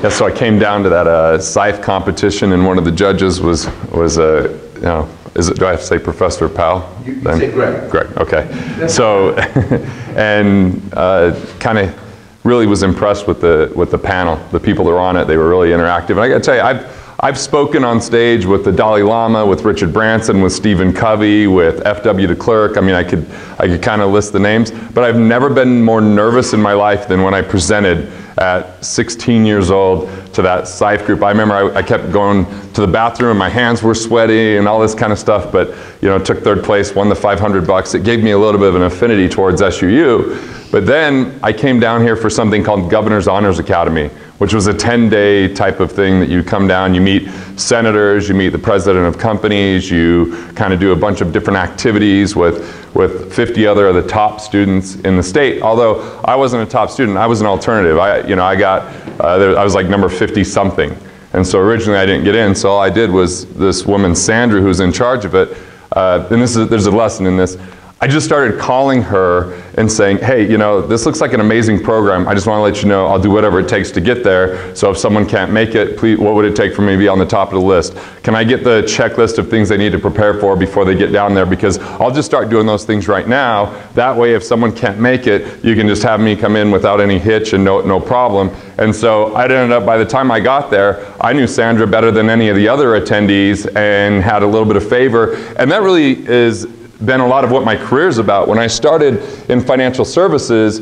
Yeah, so I came down to that SIFE competition, and one of the judges was you know, do I have to say Professor Powell? You say Greg. Greg, okay. So, and kind of really was impressed with the panel. The people that were on it, they were really interactive. And I got to tell you, I've spoken on stage with the Dalai Lama, with Richard Branson, with Stephen Covey, with F.W. de Klerk. I mean, I could kind of list the names, but I've never been more nervous in my life than when I presented at 16 years old to that SIFE group. I remember I kept going to the bathroom and my hands were sweaty and all this kind of stuff, but you know, took third place, won the $500. It gave me a little bit of an affinity towards SUU. But then I came down here for something called Governor's Honors Academy, which was a 10-day type of thing that you come down, you meet senators, you meet the president of companies, you kind of do a bunch of different activities with 50 other of the top students in the state. Although I wasn't a top student, I was an alternative. I was like number 50 something. And so originally I didn't get in, so all I did was this woman, Sandra, who's in charge of it, and there's a lesson in this. I just started calling her and saying, hey, you know, this looks like an amazing program. I just want to let you know I'll do whatever it takes to get there. So if someone can't make it, please, what would it take for me to be on the top of the list? Can I get the checklist of things they need to prepare for before they get down there? Because I'll just start doing those things right now. That way, if someone can't make it, you can just have me come in without any hitch and no problem. And so I ended up, by the time I got there, I knew Sandra better than any of the other attendees and had a little bit of favor. And that really is been a lot of what my career is about. When I started in financial services,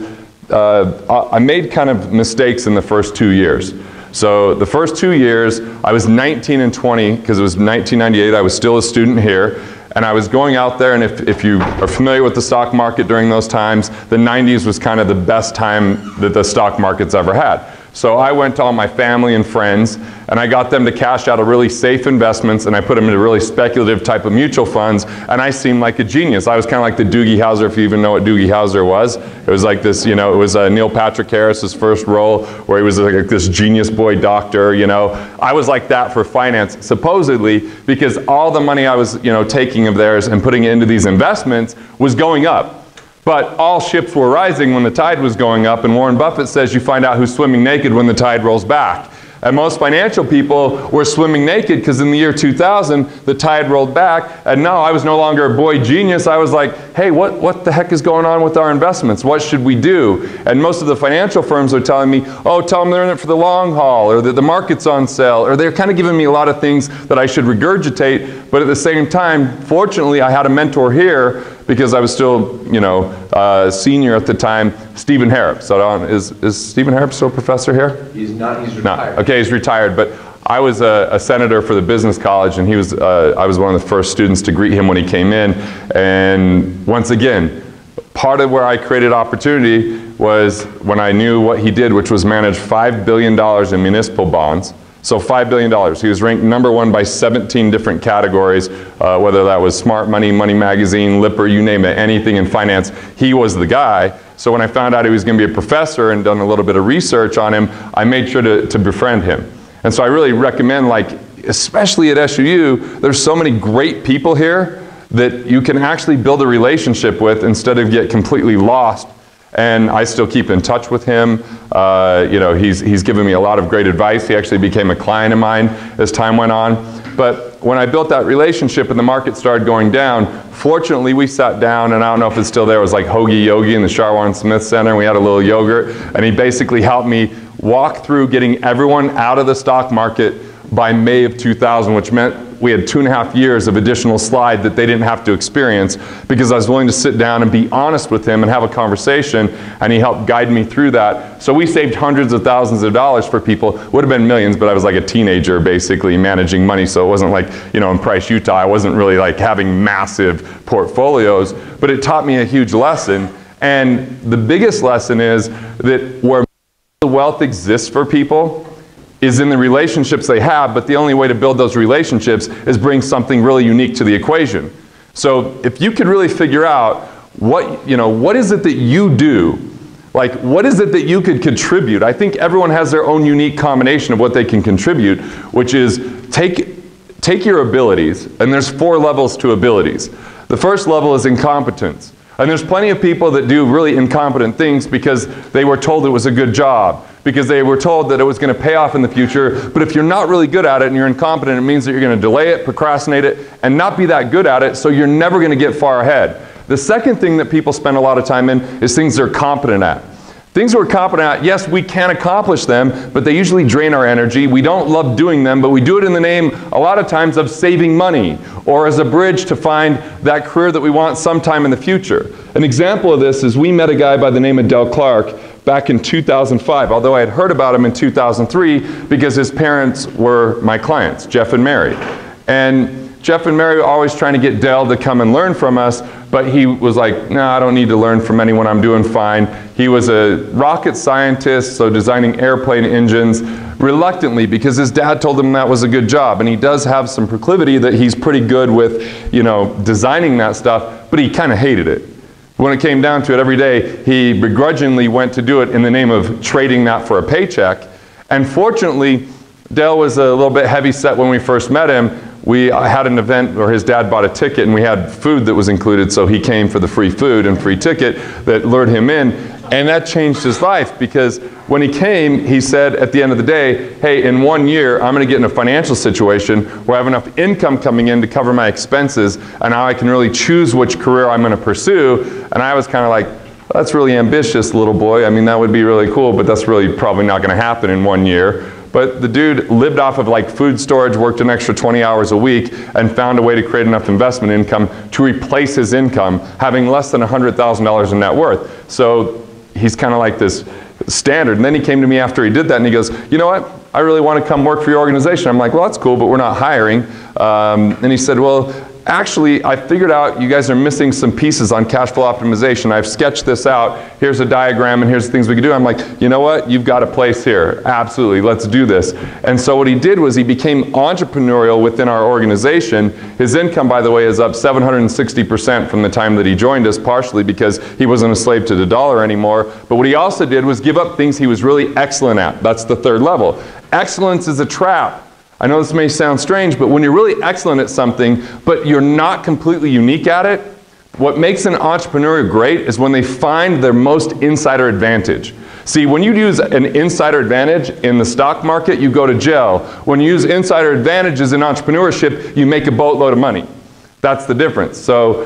I made kind of mistakes in the first 2 years. So the first 2 years, I was 19 and 20, because it was 1998, I was still a student here, and I was going out there, and if you are familiar with the stock market during those times, the 90s was kind of the best time that the stock market's ever had. So I went to all my family and friends, and I got them to cash out of really safe investments, and I put them into really speculative type of mutual funds, and I seemed like a genius. I was kind of like the Doogie Howser, if you even know what Doogie Howser was. It was like this, you know, it was Neil Patrick Harris's first role, where he was like this genius boy doctor, you know. I was like that for finance, supposedly, because all the money I was, you know, taking of theirs and putting it into these investments was going up. But all ships were rising when the tide was going up, and Warren Buffett says you find out who's swimming naked when the tide rolls back. And most financial people were swimming naked because in the year 2000, the tide rolled back, and no, I was no longer a boy genius. I was like, hey, what the heck is going on with our investments? What should we do? And most of the financial firms are telling me, oh, tell them they're in it for the long haul, or that the market's on sale, or they're kind of giving me a lot of things that I should regurgitate. But at the same time, fortunately, I had a mentor here, because I was still, you know, senior at the time, Stephen Harrop. So is Stephen Harrop still a professor here? He's not, he's retired. No. Okay, he's retired, but I was a senator for the business college, and he was, I was one of the first students to greet him when he came in. And once again, part of where I created opportunity was when I knew what he did, which was manage $5 billion in municipal bonds. So $5 billion. He was ranked #1 by 17 different categories, whether that was Smart Money, Money Magazine, Lipper, you name it, anything in finance. He was the guy. So when I found out he was going to be a professor and done a little bit of research on him, I made sure to befriend him. And so I really recommend, like, especially at SUU, there's so many great people here that you can actually build a relationship with instead of get completely lost. And I still keep in touch with him. You know, he's given me a lot of great advice. He actually became a client of mine as time went on. But when I built that relationship and the market started going down, fortunately we sat down, and I don't know if it's still there, it was like Hoagie Yogi in the Sharwan Smith Center, and we had a little yogurt, and he basically helped me walk through getting everyone out of the stock market by May of 2000, which meant we had 2.5 years of additional slide that they didn't have to experience, because I was willing to sit down and be honest with him and have a conversation, and he helped guide me through that. So we saved hundreds of thousands of dollars for people. Would have been millions, but I was like a teenager basically managing money, so it wasn't like, you know, in Price, Utah, I wasn't really like having massive portfolios, but it taught me a huge lesson. And the biggest lesson is that where the wealth exists for people is in the relationships they have, but the only way to build those relationships is bring something really unique to the equation. So if you could really figure out what, you know, what is it that you do? Like, what is it that you could contribute? I think everyone has their own unique combination of what they can contribute, which is take your abilities, and there's 4 levels to abilities. The first level is incompetence. And there's plenty of people that do really incompetent things because they were told it was a good job, because they were told that it was going to pay off in the future. But if you're not really good at it and you're incompetent, it means that you're going to delay it, procrastinate it, and not be that good at it, so you're never going to get far ahead. The second thing that people spend a lot of time in is things they're competent at. Things we're competent at, yes, we can accomplish them, but they usually drain our energy. We don't love doing them, but we do it in the name, a lot of times, of saving money, or as a bridge to find that career that we want sometime in the future. An example of this is we met a guy by the name of Del Clark back in 2005, although I had heard about him in 2003 because his parents were my clients, Jeff and Mary. And Jeff and Mary were always trying to get Del to come and learn from us, but he was like, no, I don't need to learn from anyone, I'm doing fine. He was a rocket scientist, so designing airplane engines, reluctantly, because his dad told him that was a good job. And he does have some proclivity that he's pretty good with, you know, designing that stuff, but he kind of hated it. When it came down to it, every day he begrudgingly went to do it in the name of trading that for a paycheck. And fortunately, Del was a little bit heavy set when we first met him. We had an event where his dad bought a ticket and we had food that was included, so he came for the free food and free ticket that lured him in. And that changed his life, because when he came, he said at the end of the day, hey, in 1 year, I'm going to get in a financial situation where I have enough income coming in to cover my expenses, and now I can really choose which career I'm going to pursue. And I was kind of like, well, that's really ambitious, little boy. I mean, that would be really cool, but that's really probably not going to happen in 1 year. But the dude lived off of like food storage, worked an extra 20 hours a week, and found a way to create enough investment income to replace his income, having less than $100,000 in net worth. So he's kind of like this standard. And then he came to me after he did that and he goes, you know what? I really want to come work for your organization. I'm like, well, that's cool, but we're not hiring. And he said, well, actually, I figured out you guys are missing some pieces on cash flow optimization. I've sketched this out. Here's a diagram and here's the things we can do. I'm like, you know what? You've got a place here. Absolutely. Let's do this. And so what he did was he became entrepreneurial within our organization. His income, by the way, is up 760% from the time that he joined us, partially because he wasn't a slave to the dollar anymore. But what he also did was give up things he was really excellent at. That's the third level. Excellence is a trap. I know this may sound strange, but when you're really excellent at something, but you're not completely unique at it, what makes an entrepreneur great is when they find their most insider advantage. See, when you use an insider advantage in the stock market, you go to jail. When you use insider advantages in entrepreneurship, you make a boatload of money. That's the difference. So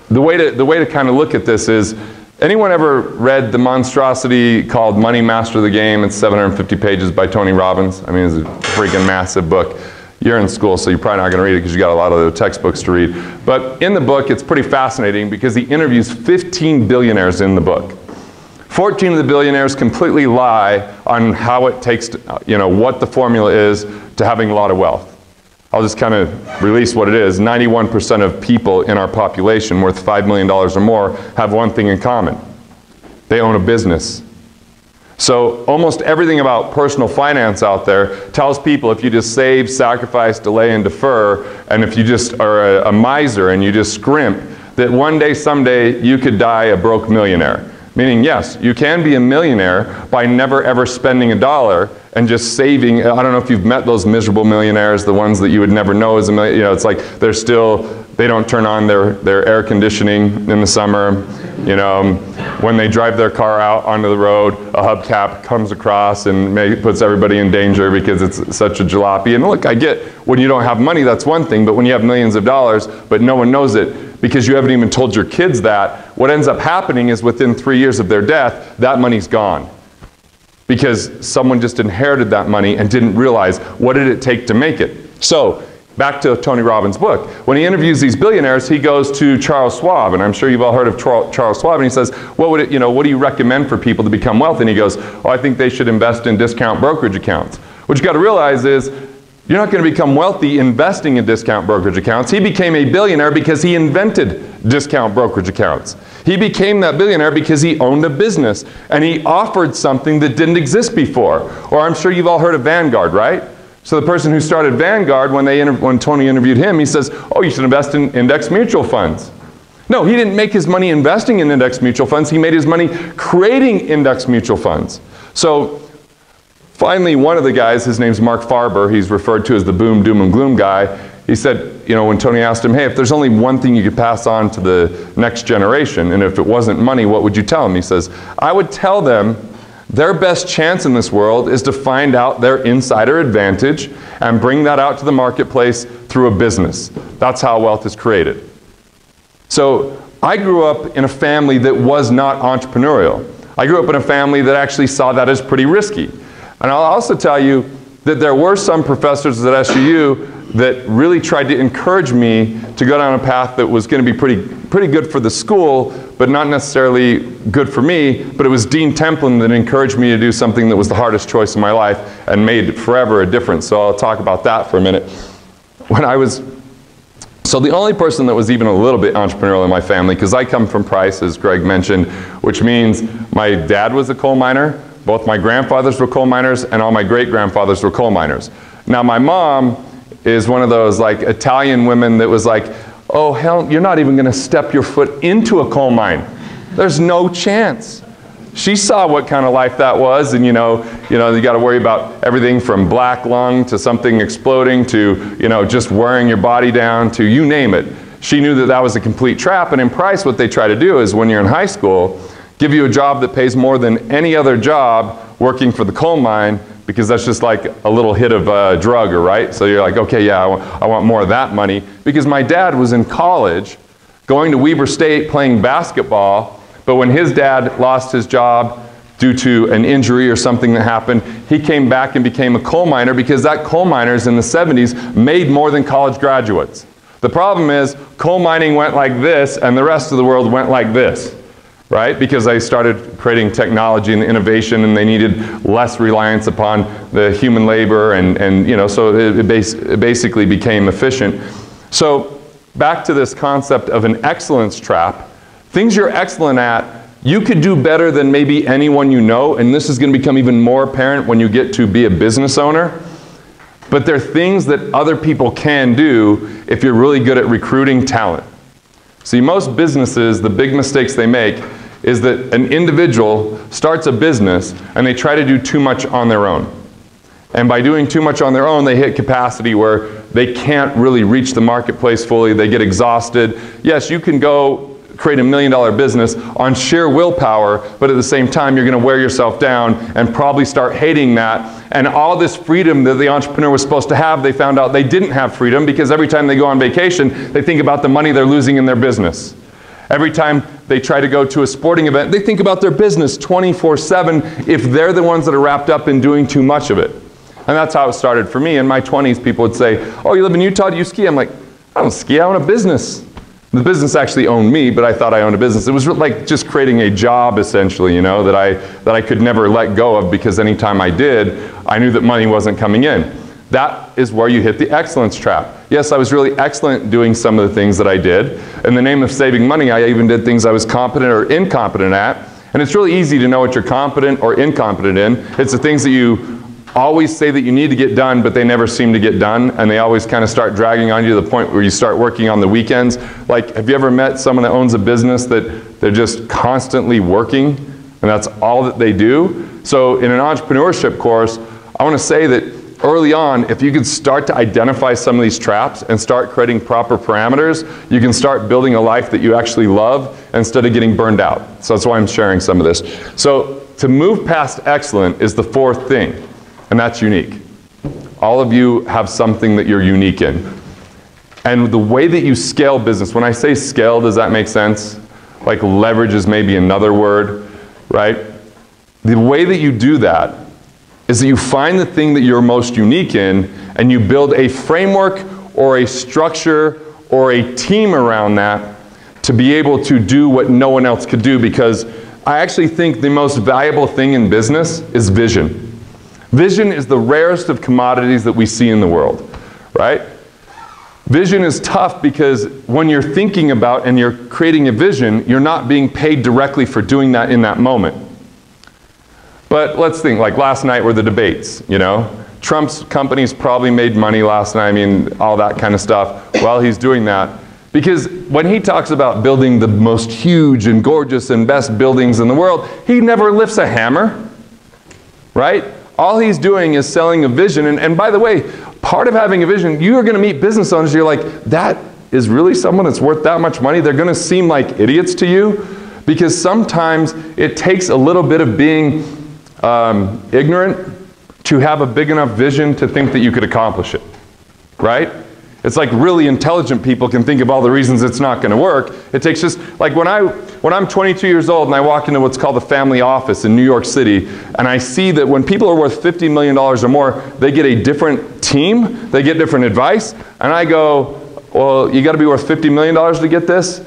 the way to kind of look at this is, anyone ever read the monstrosity called Money Master the Game? It's 750 pages by Tony Robbins. I mean, it's a freaking massive book. You're in school, so you're probably not going to read it because you got a lot of the textbooks to read. But in the book, it's pretty fascinating because he interviews 15 billionaires in the book. 14 of the billionaires completely lie on how it takes to, you know, what the formula is to having a lot of wealth. I'll just kind of release what it is. 91% of people in our population worth $5 million or more have one thing in common. They own a business. So almost everything about personal finance out there tells people if you just save, sacrifice, delay, and defer, and if you just are a miser and you just scrimp, that one day, someday, you could die a broke millionaire. Meaning, yes, you can be a millionaire by never ever spending a dollar and just saving. I don't know if you've met those miserable millionaires, the ones that you would never know as a millionaire. You know, it's like they don't turn on their air conditioning in the summer. You know, when they drive their car out onto the road, a hubcap comes across and puts everybody in danger because it's such a jalopy. And look, I get when you don't have money, that's one thing, but when you have millions of dollars, but no one knows it because you haven't even told your kids that, what ends up happening is within 3 years of their death, that money's gone. Because someone just inherited that money and didn't realize what did it take to make it. So, back to Tony Robbins' book. When he interviews these billionaires, he goes to Charles Schwab, and I'm sure you've all heard of Charles Schwab, and he says, what do you recommend for people to become wealthy? And he goes, oh, I think they should invest in discount brokerage accounts. What you got to realize is, you're not going to become wealthy investing in discount brokerage accounts. He became a billionaire because he invented discount brokerage accounts. He became that billionaire because he owned a business and he offered something that didn't exist before. Or I'm sure you've all heard of Vanguard, right? So the person who started Vanguard, when Tony interviewed him, he says, oh, you should invest in index mutual funds. No, he didn't make his money investing in index mutual funds. He made his money creating index mutual funds. So finally, one of the guys, his name's Mark Farber, he's referred to as the boom, doom, and gloom guy, he said, you know, when Tony asked him, hey, if there's only one thing you could pass on to the next generation, and if it wasn't money, what would you tell them? He says, I would tell them their best chance in this world is to find out their insider advantage and bring that out to the marketplace through a business. That's how wealth is created. So I grew up in a family that was not entrepreneurial. I grew up in a family that actually saw that as pretty risky. And I'll also tell you that there were some professors at SUU that really tried to encourage me to go down a path that was going to be pretty good for the school, but not necessarily good for me. But it was Dean Templin that encouraged me to do something that was the hardest choice in my life and made forever a difference. So I'll talk about that for a minute. So the only person that was even a little bit entrepreneurial in my family, because I come from Price, as Greg mentioned, which means my dad was a coal miner, both my grandfathers were coal miners, and all my great-grandfathers were coal miners. Now my mom is one of those like Italian women that was like, oh hell, you're not even going to step your foot into a coal mine. There's no chance. She saw what kind of life that was, and you got to worry about everything from black lung to something exploding to just wearing your body down to you name it. She knew that that was a complete trap. And in Price, what they try to do is when you're in high school, give you a job that pays more than any other job working for the coal mine, because that's just like a little hit of a drug, right? So you're like, okay, yeah, I want more of that money. Because my dad was in college, going to Weber State, playing basketball, but when his dad lost his job due to an injury or something that happened, he came back and became a coal miner, because that coal miners in the 70s made more than college graduates. The problem is, coal mining went like this, and the rest of the world went like this. Right? Because they started creating technology and innovation, and they needed less reliance upon the human labor, and so it basically became efficient. So back to this concept of an excellence trap. Things you're excellent at, you could do better than maybe anyone you know, and this is going to become even more apparent when you get to be a business owner. But there are things that other people can do if you're really good at recruiting talent. See, most businesses, the big mistakes they make is that an individual starts a business and they try to do too much on their own. And by doing too much on their own, they hit capacity where they can't really reach the marketplace fully. They get exhausted. Yes, you can go create $1 million business on sheer willpower, but at the same time, you're going to wear yourself down and probably start hating that. And all this freedom that the entrepreneur was supposed to have, they found out they didn't have freedom, because every time they go on vacation, they think about the money they're losing in their business. Every time they try to go to a sporting event, they think about their business 24/7 if they're the ones that are wrapped up in doing too much of it. And that's how it started for me. In my 20s, people would say, oh, you live in Utah, do you ski? I'm like, I don't ski, I own a business. The business actually owned me, but I thought I owned a business. It was like just creating a job, essentially, that I could never let go of, because anytime I did, I knew that money wasn't coming in. That is where you hit the excellence trap. Yes, I was really excellent doing some of the things that I did. In the name of saving money, I even did things I was competent or incompetent at. And it's really easy to know what you're competent or incompetent in. It's the things that you always say that you need to get done, but they never seem to get done, and they always kind of start dragging on you to the point where you start working on the weekends. Like, have you ever met someone that owns a business that they're just constantly working, and that's all that they do? So in an entrepreneurship course, I want to say that early on, if you could start to identify some of these traps and start creating proper parameters, you can start building a life that you actually love instead of getting burned out. So that's why I'm sharing some of this. So to move past excellent is the fourth thing, and that's unique. All of you have something that you're unique in. And the way that you scale business, when I say scale, does that make sense? Like leverage is maybe another word, right? The way that you do that is that you find the thing that you're most unique in, and you build a framework or a structure or a team around that to be able to do what no one else could do. Because I actually think the most valuable thing in business is vision. Vision is the rarest of commodities that we see in the world, right? Vision is tough because when you're thinking about and you're creating a vision, you're not being paid directly for doing that in that moment. But let's think, like last night were the debates, Trump's companies probably made money last night, all that kind of stuff while he's doing that. Because when he talks about building the most huge and gorgeous and best buildings in the world, he never lifts a hammer, right? All he's doing is selling a vision. And by the way, part of having a vision, you are going to meet business owners, you're like, that is really someone that's worth that much money? They're going to seem like idiots to you, because sometimes it takes a little bit of being ignorant to have a big enough vision to think that you could accomplish it, right? It's like really intelligent people can think of all the reasons it's not going to work. It takes just, like when I'm 22 years old and I walk into what's called the family office in New York City, and I see that when people are worth $50 million or more, they get a different team, they get different advice, and I go, well, you got to be worth $50 million to get this?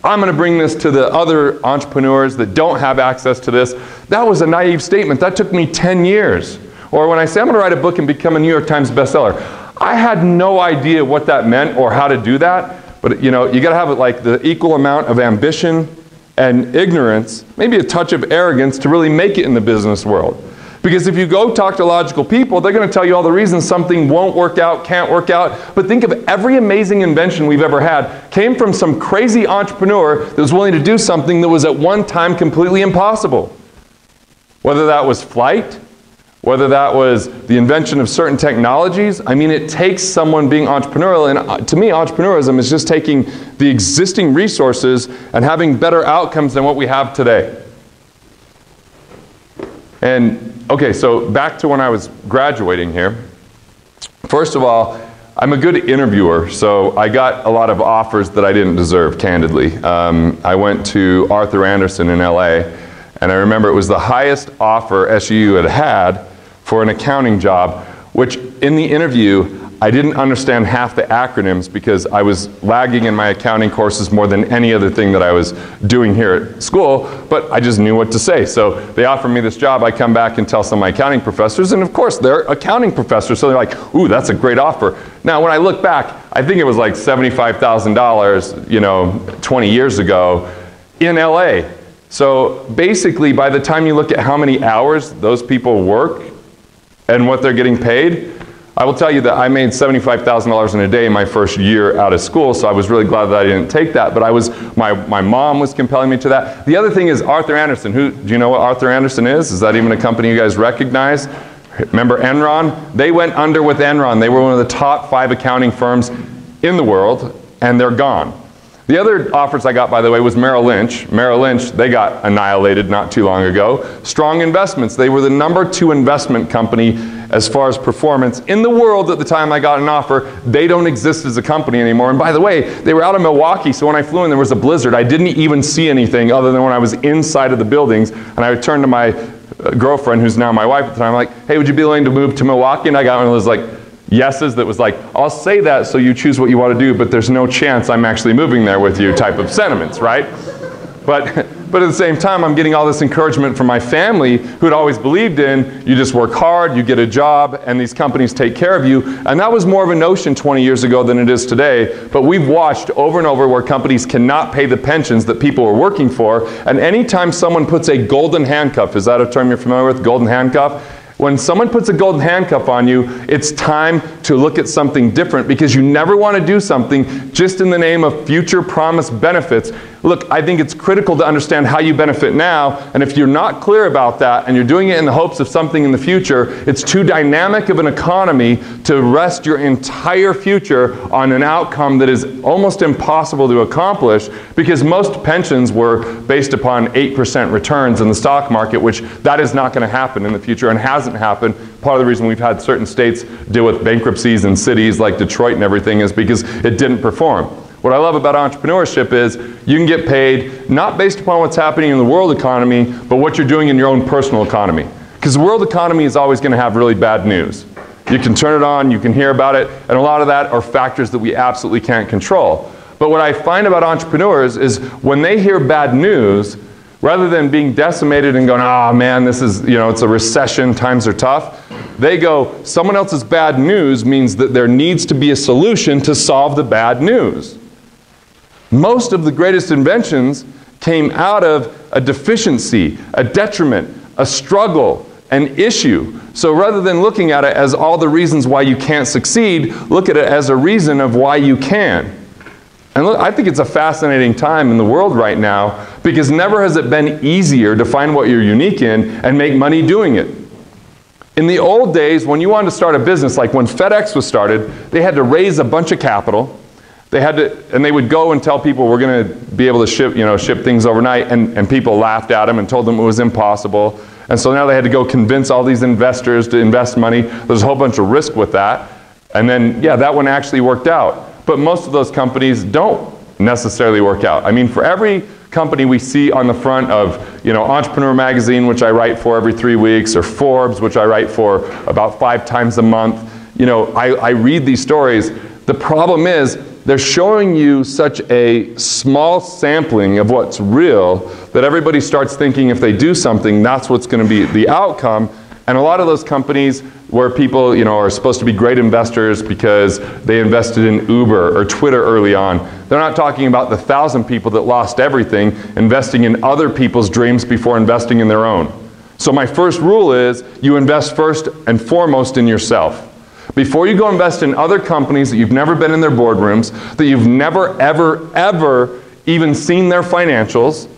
I'm going to bring this to the other entrepreneurs that don't have access to this. That was a naive statement. That took me 10 years. Or when I say I'm going to write a book and become a New York Times bestseller, I had no idea what that meant or how to do that. But you know, you got to have like the equal amount of ambition and ignorance, maybe a touch of arrogance, to really make it in the business world. Because if you go talk to logical people, they're going to tell you all the reasons something won't work out, can't work out. But think of every amazing invention we've ever had came from some crazy entrepreneur that was willing to do something that was at one time completely impossible. Whether that was flight, whether that was the invention of certain technologies. I mean, it takes someone being entrepreneurial, and to me, entrepreneurship is just taking the existing resources and having better outcomes than what we have today. And okay, so back to when I was graduating here. First of all, I'm a good interviewer, so I got a lot of offers that I didn't deserve, candidly. I went to Arthur Andersen in LA, and I remember it was the highest offer SUU had for an accounting job, which in the interview, I didn't understand half the acronyms because I was lagging in my accounting courses more than any other thing that I was doing here at school, but I just knew what to say. So they offered me this job. I come back and tell some of my accounting professors, and of course they're accounting professors, so they're like, ooh, that's a great offer. Now when I look back, I think it was like $75,000, you know, 20 years ago in LA. So basically, by the time you look at how many hours those people work and what they're getting paid, I will tell you that I made $75,000 in a day my first year out of school, so I was really glad that I didn't take that, but my mom was compelling me to that. The other thing is Arthur Andersen. Do you know what Arthur Andersen is? Is that even a company you guys recognize? Remember Enron? They went under with Enron. They were one of the top 5 accounting firms in the world, and they're gone. The other offers I got, by the way, was Merrill Lynch. Merrill Lynch, they got annihilated not too long ago. Strong Investments, they were the #2 investment company as far as performance in the world at the time I got an offer. They don't exist as a company anymore. And by the way, they were out of Milwaukee, so when I flew in there was a blizzard. I didn't even see anything other than when I was inside of the buildings, and I turned to my girlfriend, who's now my wife at the time, I'm like, hey, would you be willing to move to Milwaukee? And I got one of those like, yeses that was like, I'll say that so you choose what you want to do, but there's no chance I'm actually moving there with you type of sentiments, right? But at the same time, I'm getting all this encouragement from my family who had always believed in, you just work hard, you get a job, and these companies take care of you. And that was more of a notion 20 years ago than it is today. But we've watched over and over where companies cannot pay the pensions that people are working for. And anytime someone puts a golden handcuff, is that a term you're familiar with, golden handcuff? When someone puts a golden handcuff on you, it's time to look at something different, because you never want to do something just in the name of future promised benefits. Look, I think it's critical to understand how you benefit now, and if you're not clear about that and you're doing it in the hopes of something in the future, it's too dynamic of an economy to rest your entire future on an outcome that is almost impossible to accomplish, because most pensions were based upon 8% returns in the stock market, which that is not going to happen in the future and hasn't happened. Part of the reason we've had certain states deal with bankruptcies in cities like Detroit and everything is because it didn't perform. What I love about entrepreneurship is you can get paid not based upon what's happening in the world economy, but what you're doing in your own personal economy. Because the world economy is always going to have really bad news. You can turn it on, you can hear about it, and a lot of that are factors that we absolutely can't control. But what I find about entrepreneurs is when they hear bad news, rather than being decimated and going, oh man, this is, you know, it's a recession, times are tough, they go, someone else's bad news means that there needs to be a solution to solve the bad news. Most of the greatest inventions came out of a deficiency, a detriment, a struggle, an issue. So rather than looking at it as all the reasons why you can't succeed, look at it as a reason of why you can. And look, I think it's a fascinating time in the world right now, because never has it been easier to find what you're unique in and make money doing it. In the old days, when you wanted to start a business, like when FedEx was started, they had to raise a bunch of capital. And they would go and tell people we're going to be able to ship things overnight, and people laughed at them and told them it was impossible. And so now they had to go convince all these investors to invest money. There's a whole bunch of risk with that. And then, yeah, that one actually worked out. But most of those companies don't necessarily work out. I mean, for every company we see on the front of, Entrepreneur Magazine, which I write for every 3 weeks, or Forbes, which I write for about 5 times a month, I read these stories. The problem is, they're showing you such a small sampling of what's real that everybody starts thinking if they do something, that's what's going to be the outcome. And a lot of those companies where people, are supposed to be great investors because they invested in Uber or Twitter early on, they're not talking about the 1,000 people that lost everything investing in other people's dreams before investing in their own. So my first rule is you invest first and foremost in yourself. Before you go invest in other companies that you've never been in their boardrooms, that you've never, ever, ever even seen their financials,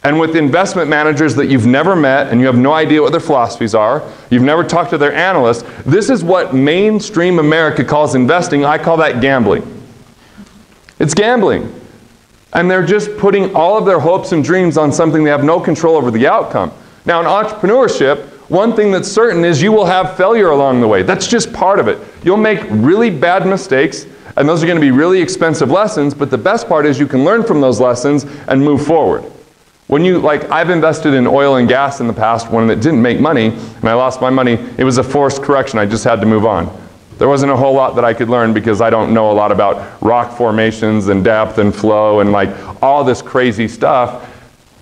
and with investment managers that you've never met and you have no idea what their philosophies are, you've never talked to their analysts, this is what mainstream America calls investing. I call that gambling. It's gambling. And they're just putting all of their hopes and dreams on something they have no control over the outcome. Now in entrepreneurship, one thing that's certain is you will have failure along the way. That's just part of it. You'll make really bad mistakes, and those are going to be really expensive lessons, but the best part is you can learn from those lessons and move forward. I've invested in oil and gas in the past when it didn't make money, and I lost my money. It was a forced correction. I just had to move on. There wasn't a whole lot that I could learn because I don't know a lot about rock formations and depth and flow and all this crazy stuff.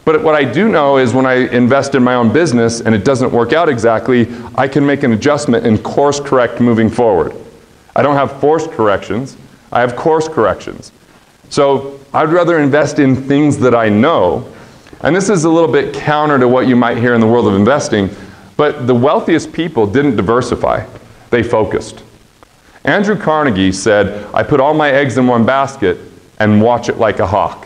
But what I do know is when I invest in my own business and it doesn't work out exactly, I can make an adjustment and course correct moving forward. I don't have forced corrections, I have course corrections. So I'd rather invest in things that I know, and this is a little bit counter to what you might hear in the world of investing, but the wealthiest people didn't diversify, they focused. Andrew Carnegie said, I put all my eggs in one basket and watch it like a hawk.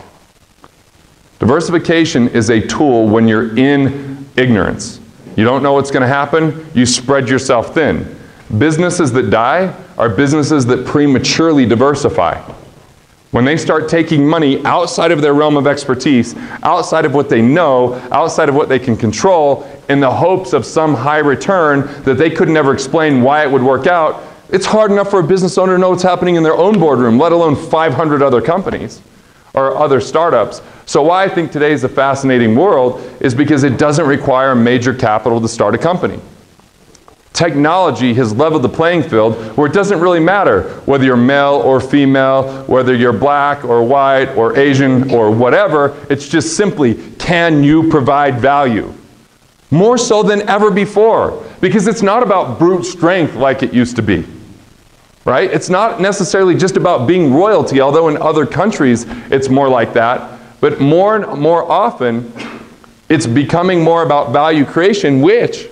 Diversification is a tool when you're in ignorance. You don't know what's going to happen, you spread yourself thin. Businesses that die are businesses that prematurely diversify. When they start taking money outside of their realm of expertise, outside of what they know, outside of what they can control, in the hopes of some high return that they could never explain why it would work out, it's hard enough for a business owner to know what's happening in their own boardroom, let alone 500 other companies or other startups. So why I think today is a fascinating world is because it doesn't require major capital to start a company. Technology has leveled the playing field where it doesn't really matter whether you're male or female, whether you're black or white or Asian or whatever. It's just simply, can you provide value? More so than ever before, because it's not about brute strength like it used to be. Right? It's not necessarily just about being royalty, although in other countries it's more like that. But more and more often, it's becoming more about value creation, which,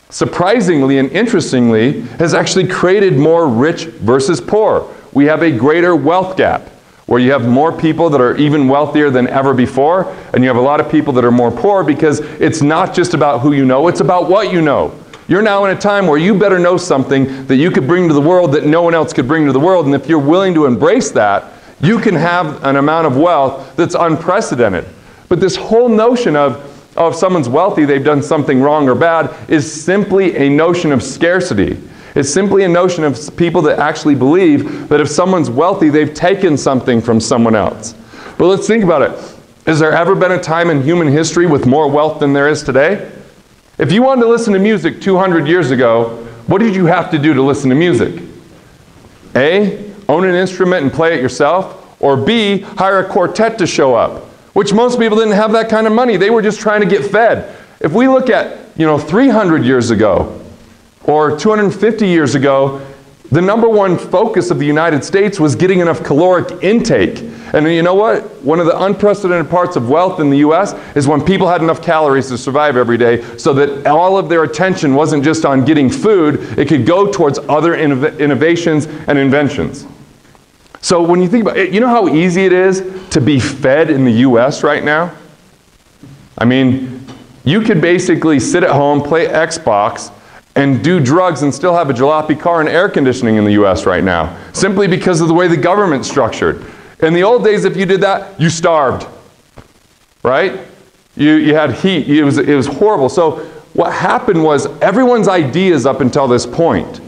surprisingly and interestingly, has actually created more rich versus poor. We have a greater wealth gap, where you have more people that are even wealthier than ever before, and you have a lot of people that are more poor because it's not just about who you know, it's about what you know. You're now in a time where you better know something that you could bring to the world that no one else could bring to the world, and if you're willing to embrace that, you can have an amount of wealth that's unprecedented. But this whole notion of, oh, if someone's wealthy, they've done something wrong or bad, is simply a notion of scarcity. It's simply a notion of people that actually believe that if someone's wealthy, they've taken something from someone else. But let's think about it. Has there ever been a time in human history with more wealth than there is today? If you wanted to listen to music 200 years ago, what did you have to do to listen to music? A, own an instrument and play it yourself, or B, hire a quartet to show up, which most people didn't have that kind of money. They were just trying to get fed. If we look at, 300 years ago, or 250 years ago, the number one focus of the United States was getting enough caloric intake. And you know what? One of the unprecedented parts of wealth in the US is when people had enough calories to survive every day so that all of their attention wasn't just on getting food, it could go towards other innovations and inventions. So when you think about it, you know how easy it is to be fed in the US right now? I mean, you could basically sit at home, play Xbox, and do drugs and still have a jalopy car and air conditioning in the US right now, simply because of the way the government's structured. In the old days, if you did that, you starved, right? You had heat. It was horrible. So what happened was everyone's ideas up until this point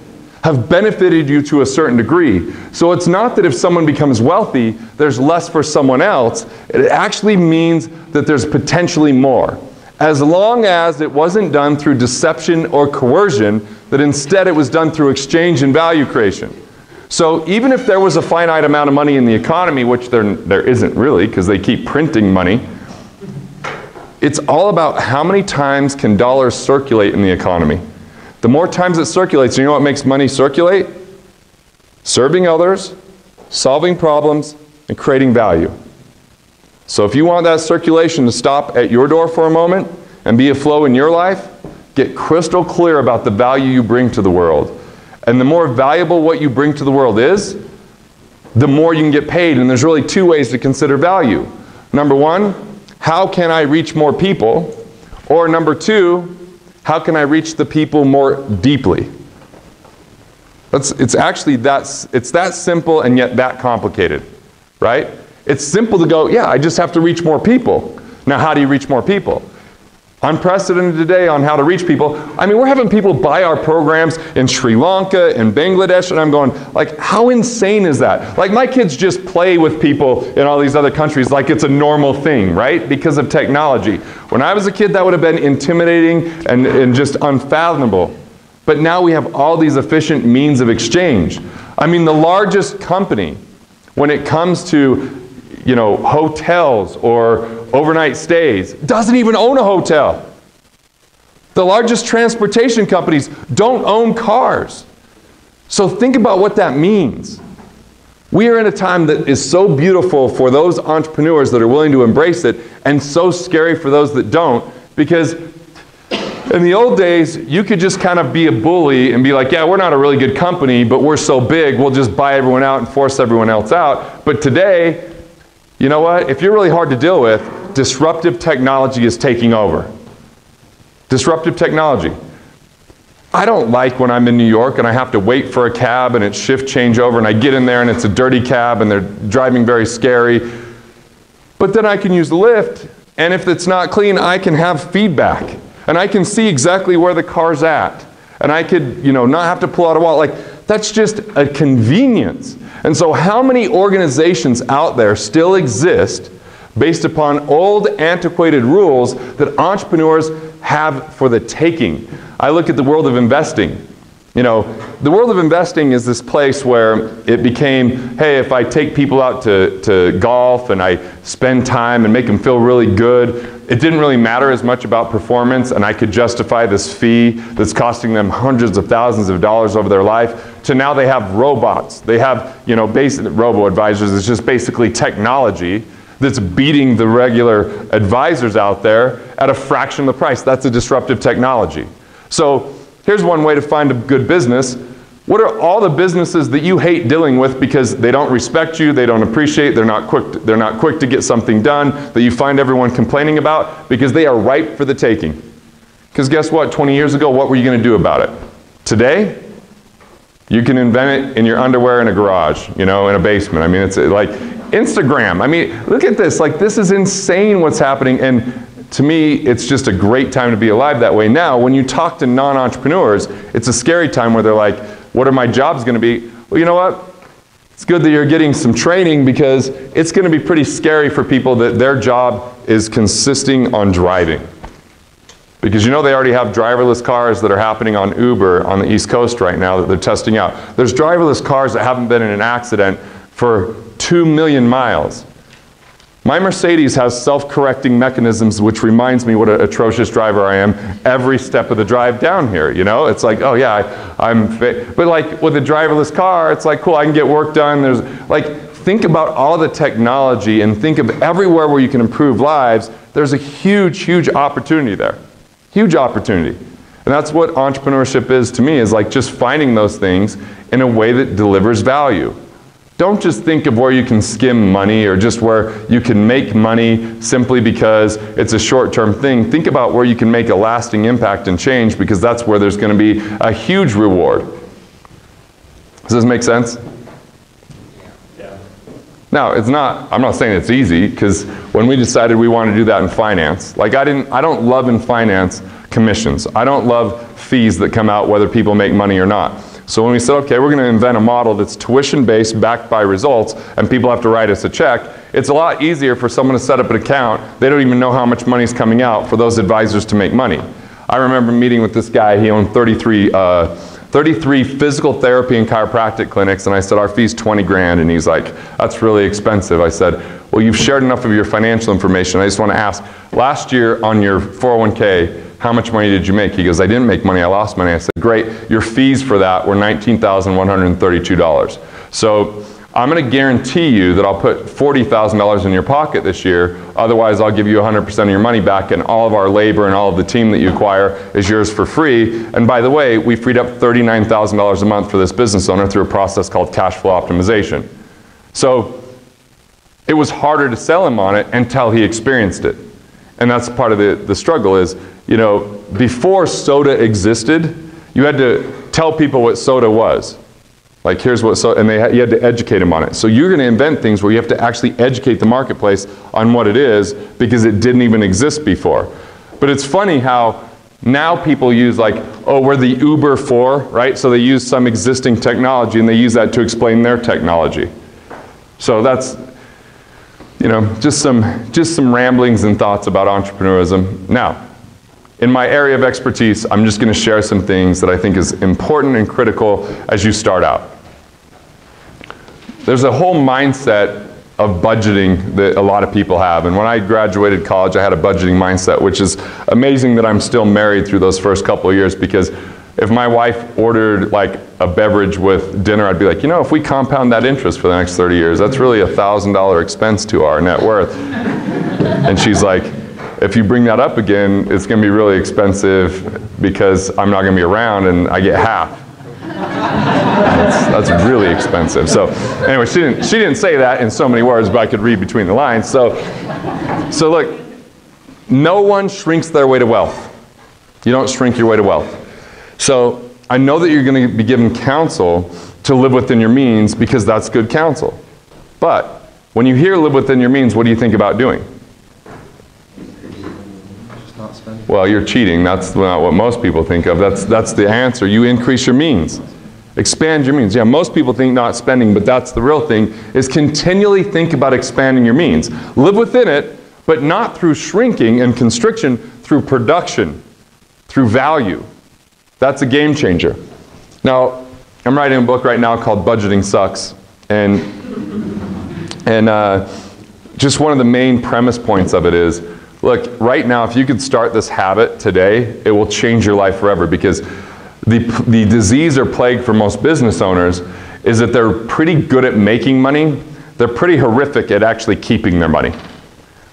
have benefited you to a certain degree. So it's not that if someone becomes wealthy, there's less for someone else. It actually means that there's potentially more, as long as it wasn't done through deception or coercion, that instead it was done through exchange and value creation. So even if there was a finite amount of money in the economy, which there isn't really, because they keep printing money, it's all about how many times can dollars circulate in the economy. The more times it circulates, you know what makes money circulate? Serving others, solving problems, and creating value. So if you want that circulation to stop at your door for a moment and be a flow in your life, get crystal clear about the value you bring to the world. And the more valuable what you bring to the world is, the more you can get paid. And there's really two ways to consider value. Number one, how can I reach more people? Or number two, how can I reach the people more deeply? It's actually that simple and yet that complicated, right? It's simple to go, yeah, I just have to reach more people. Now, how do you reach more people? Unprecedented today on how to reach people. I mean, we're having people buy our programs in Sri Lanka and Bangladesh, and I'm going, like, how insane is that? Like, my kids just play with people in all these other countries like it's a normal thing, right? Because of technology. When I was a kid, that would have been intimidating and just unfathomable. But now we have all these efficient means of exchange. I mean, the largest company, when it comes to, you know, hotels or overnight stays, doesn't even own a hotel. The largest transportation companies don't own cars. So think about what that means. We are in a time that is so beautiful for those entrepreneurs that are willing to embrace it, and so scary for those that don't, because in the old days, you could just kind of be a bully and be like, yeah, we're not a really good company, but we're so big, we'll just buy everyone out and force everyone else out. But today, you know what? If you're really hard to deal with, disruptive technology is taking over. Disruptive technology. I don't like when I'm in New York and I have to wait for a cab and it's shift changeover and I get in there and it's a dirty cab and they're driving very scary. But then I can use Lyft, and if it's not clean, I can have feedback. And I can see exactly where the car's at. And I could, you know, not have to pull out a wallet. Like, that's just a convenience. And so how many organizations out there still exist based upon old, antiquated rules that entrepreneurs have for the taking? I look at the world of investing. You know, the world of investing is this place where it became, hey, if I take people out to golf and I spend time and make them feel really good, it didn't really matter as much about performance, and I could justify this fee that's costing them hundreds of thousands of dollars over their life, to now they have robots. They have, you know, basic robo-advisors. It's just basically technology that's beating the regular advisors out there at a fraction of the price. That's a disruptive technology. So here's one way to find a good business. What are all the businesses that you hate dealing with because they don't respect you, they don't appreciate, they're not quick to get something done, that you find everyone complaining about, because they are ripe for the taking? Because guess what? 20 years ago, what were you going to do about it? Today, you can invent it in your underwear in a garage, you know, in a basement. I mean, it's like Instagram. I mean, look at this. Like, this is insane what's happening. And to me, it's just a great time to be alive that way. Now, when you talk to non-entrepreneurs, it's a scary time where they're like, what are my jobs going to be? Well, you know what? It's good that you're getting some training, because it's going to be pretty scary for people that their job is consisting on driving. Because you know they already have driverless cars that are happening on Uber on the East Coast right now that they're testing out. There's driverless cars that haven't been in an accident for 2 million miles. My Mercedes has self-correcting mechanisms, which reminds me what an atrocious driver I am every step of the drive down here, you know? It's like, oh yeah, but like with a driverless car, it's like, cool, I can get work done. There's like, think about all the technology and think of everywhere where you can improve lives. There's a huge, huge opportunity there. Huge opportunity. And that's what entrepreneurship is to me, is like just finding those things in a way that delivers value. don't just think of where you can skim money or just where you can make money simply because it's a short-term thing. Think about where you can make a lasting impact and change, because that's where there's going to be a huge reward. Does this make sense? Yeah. Now, I'm not saying it's easy, because when we decided we want to do that in finance, like I don't love in finance commissions. I don't love fees that come out whether people make money or not. So when we said, okay, we're going to invent a model that's tuition-based, backed by results, and people have to write us a check, it's a lot easier for someone to set up an account. They don't even know how much money is coming out for those advisors to make money. I remember meeting with this guy. He owned 33 physical therapy and chiropractic clinics, and I said, our fee's 20 grand, and he's like, that's really expensive. I said, well, you've shared enough of your financial information. I just want to ask, last year on your 401k, how much money did you make? He goes, I didn't make money, I lost money. I said, great, your fees for that were $19,132. So I'm going to guarantee you that I'll put $40,000 in your pocket this year, otherwise I'll give you 100% of your money back, and all of our labor and all of the team that you acquire is yours for free. And by the way, we freed up $39,000 a month for this business owner through a process called cash flow optimization. So it was harder to sell him on it until he experienced it. And that's part of the struggle is, you know, before soda existed, you had to tell people what soda was. Like, here's what soda, and you had to educate them on it. So you're going to invent things where you have to actually educate the marketplace on what it is, because it didn't even exist before. But it's funny how now people use, like, oh, we're the Uber for, right? So they use some existing technology and they use that to explain their technology. So that's, you know, just some ramblings and thoughts about entrepreneurism. Now, in my area of expertise, I'm just going to share some things that I think is important and critical as you start out. There's a whole mindset of budgeting that a lot of people have. And when I graduated college, I had a budgeting mindset, which is amazing that I'm still married through those first couple of years, because if my wife ordered like a beverage with dinner, I'd be like, you know, if we compound that interest for the next 30 years, that's really a $1,000 expense to our net worth. And she's like, if you bring that up again, it's going to be really expensive because I'm not going to be around and I get half. That's really expensive. So anyway, she didn't say that in so many words, but I could read between the lines. So look, no one shrinks their way to wealth. You don't shrink your way to wealth. So I know that you're going to be given counsel to live within your means, because that's good counsel. But when you hear live within your means, what do you think about doing? Well, you're cheating. That's not what most people think of. That's the answer. You increase your means. Expand your means. Yeah, most people think not spending, but that's the real thing, is continually think about expanding your means. Live within it, but not through shrinking and constriction, through production, through value. That's a game changer. Now, I'm writing a book right now called Budgeting Sucks. And just one of the main premise points of it is, look, right now, if you could start this habit today, it will change your life forever, because the disease or plague for most business owners is that they're pretty good at making money. They're pretty horrific at actually keeping their money,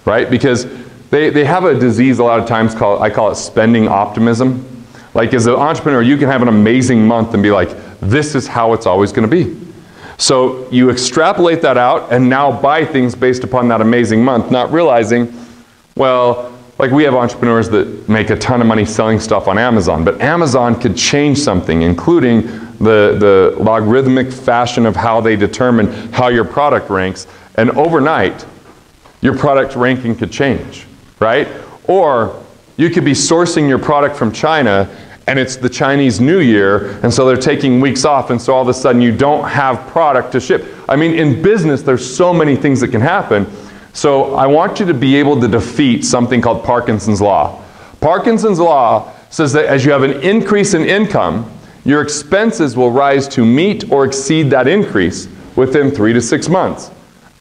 right? Because they have a disease a lot of times called, I call it spending optimism. Like, as an entrepreneur, you can have an amazing month and be like, this is how it's always going to be. So you extrapolate that out and now buy things based upon that amazing month, not realizing, well, like we have entrepreneurs that make a ton of money selling stuff on Amazon, but Amazon could change something, including the logarithmic fashion of how they determine how your product ranks, and overnight, your product ranking could change, right? Or you could be sourcing your product from China, and it's the Chinese New Year, and so they're taking weeks off, and so all of a sudden you don't have product to ship. I mean, in business, there's so many things that can happen. So I want you to be able to defeat something called Parkinson's Law. Parkinson's Law says that as you have an increase in income, your expenses will rise to meet or exceed that increase within 3 to 6 months,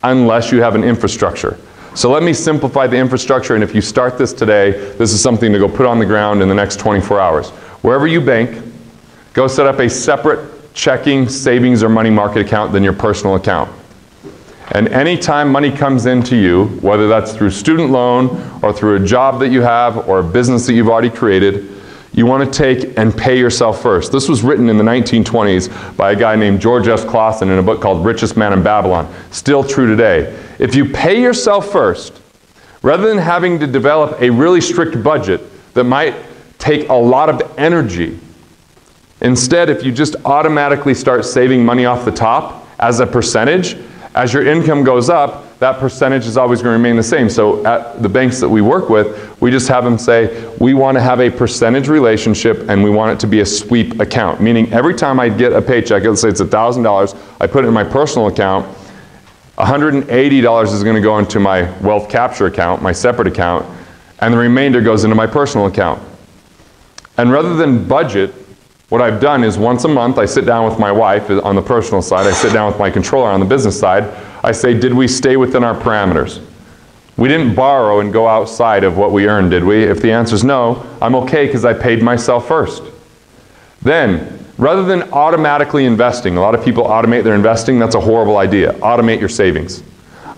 unless you have an infrastructure. So let me simplify the infrastructure, and if you start this today, this is something to go put on the ground in the next 24 hours. Wherever you bank, go set up a separate checking, savings, or money market account than your personal account. And anytime money comes into you, whether that's through student loan or through a job that you have or a business that you've already created, you want to take and pay yourself first. This was written in the 1920s by a guy named George S. Clausen in a book called Richest Man in Babylon. Still true today. If you pay yourself first, rather than having to develop a really strict budget that might take a lot of energy, instead, if you just automatically start saving money off the top as a percentage, as your income goes up, that percentage is always going to remain the same. So at the banks that we work with, we just have them say, we want to have a percentage relationship and we want it to be a sweep account. Meaning every time I get a paycheck, let's say it's $1,000, I put it in my personal account, $180 is going to go into my wealth capture account, my separate account, and the remainder goes into my personal account. And rather than budget, what I've done is once a month I sit down with my wife on the personal side, I sit down with my controller on the business side, I say, did we stay within our parameters? We didn't borrow and go outside of what we earned, did we? If the answer is no, I'm okay because I paid myself first. Then, rather than automatically investing, a lot of people automate their investing, that's a horrible idea. Automate your savings.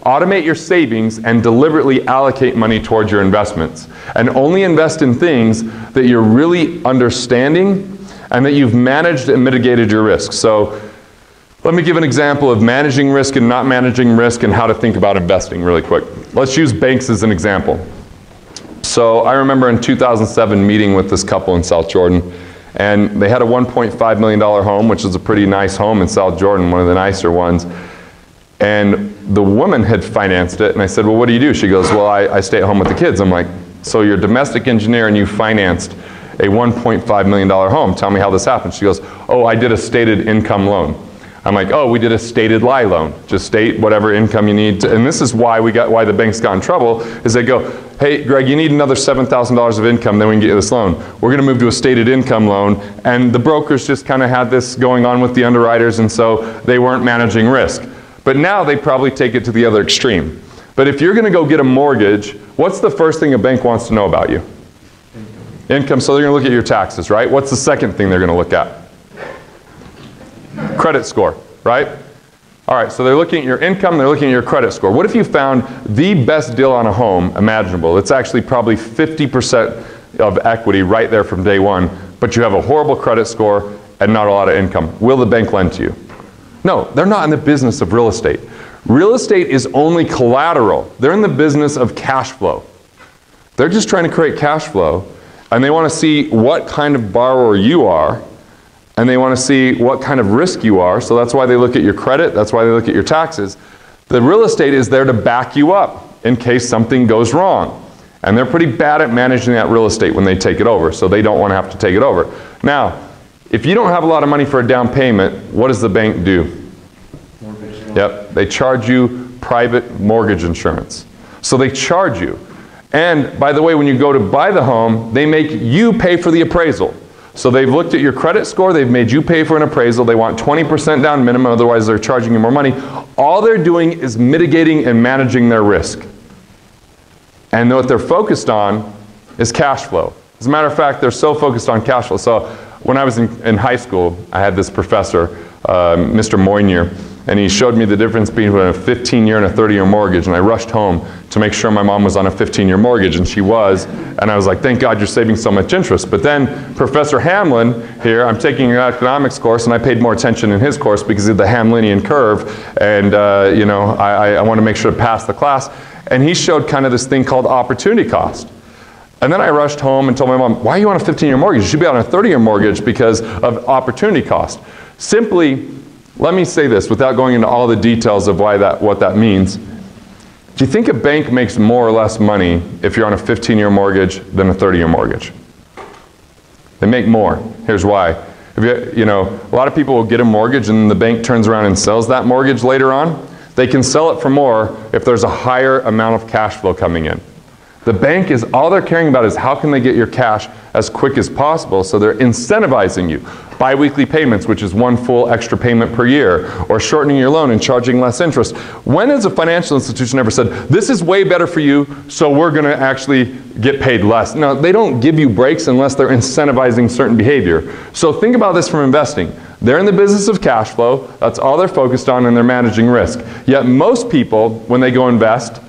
Automate your savings and deliberately allocate money towards your investments. And only invest in things that you're really understanding and that you've managed and mitigated your risk. So let me give an example of managing risk and not managing risk and how to think about investing really quick. Let's use banks as an example. So I remember in 2007 meeting with this couple in South Jordan, and they had a $1.5 million home, which is a pretty nice home in South Jordan, one of the nicer ones. And the woman had financed it, and I said, well, what do you do? She goes, well, I stay at home with the kids. I'm like, so you're a domestic engineer and you financed a $1.5 million home. Tell me how this happened. She goes, oh, I did a stated income loan. I'm like, oh, we did a stated lie loan. Just state whatever income you need to, and this is why why the banks got in trouble, is they go, hey, Greg, you need another $7,000 of income, then we can get you this loan. We're going to move to a stated income loan, and the brokers just kind of had this going on with the underwriters, and so they weren't managing risk. But now they probably take it to the other extreme. But if you're going to go get a mortgage, what's the first thing a bank wants to know about you? Income. So they're going to look at your taxes, right? What's the second thing they're going to look at? Credit score, right? All right, so they're looking at your income, they're looking at your credit score. What if you found the best deal on a home imaginable? It's actually probably 50% of equity right there from day one, but you have a horrible credit score and not a lot of income. Will the bank lend to you? No, they're not in the business of real estate. Real estate is only collateral. They're in the business of cash flow. They're just trying to create cash flow, and they want to see what kind of borrower you are, and they want to see what kind of risk you are, so that's why they look at your credit, that's why they look at your taxes. The real estate is there to back you up in case something goes wrong. And they're pretty bad at managing that real estate when they take it over, so they don't want to have to take it over. Now, if you don't have a lot of money for a down payment, what does the bank do? Mortgage. Yep, they charge you private mortgage insurance. So they charge you. And by the way, when you go to buy the home, they make you pay for the appraisal. So they've looked at your credit score, they've made you pay for an appraisal, they want 20% down minimum, otherwise they're charging you more money. All they're doing is mitigating and managing their risk. And what they're focused on is cash flow. As a matter of fact, they're so focused on cash flow. So when I was in high school, I had this professor, Mr. Moynier, and he showed me the difference between a 15-year and a 30-year mortgage, and I rushed home to make sure my mom was on a 15-year mortgage, and she was, and I was like, thank God you're saving so much interest. But then Professor Hamlin here, I'm taking an economics course, and I paid more attention in his course because of the Hamlinian curve, and you know, I want to make sure to pass the class, and he showed kind of this thing called opportunity cost. And then I rushed home and told my mom, why are you on a 15-year mortgage? You should be on a 30-year mortgage because of opportunity cost. Simply, let me say this without going into all the details of what that means. Do you think a bank makes more or less money if you're on a 15-year mortgage than a 30-year mortgage? They make more. Here's why. You know, a lot of people will get a mortgage and the bank turns around and sells that mortgage later on. They can sell it for more if there's a higher amount of cash flow coming in. The bank is, all they're caring about is how can they get your cash as quick as possible, so they're incentivizing you. Biweekly payments, which is one full extra payment per year, or shortening your loan and charging less interest. When has a financial institution ever said, this is way better for you, so we're going to actually get paid less? No, they don't give you breaks unless they're incentivizing certain behavior. So think about this from investing. They're in the business of cash flow, that's all they're focused on, and they're managing risk. Yet most people, when they go invest,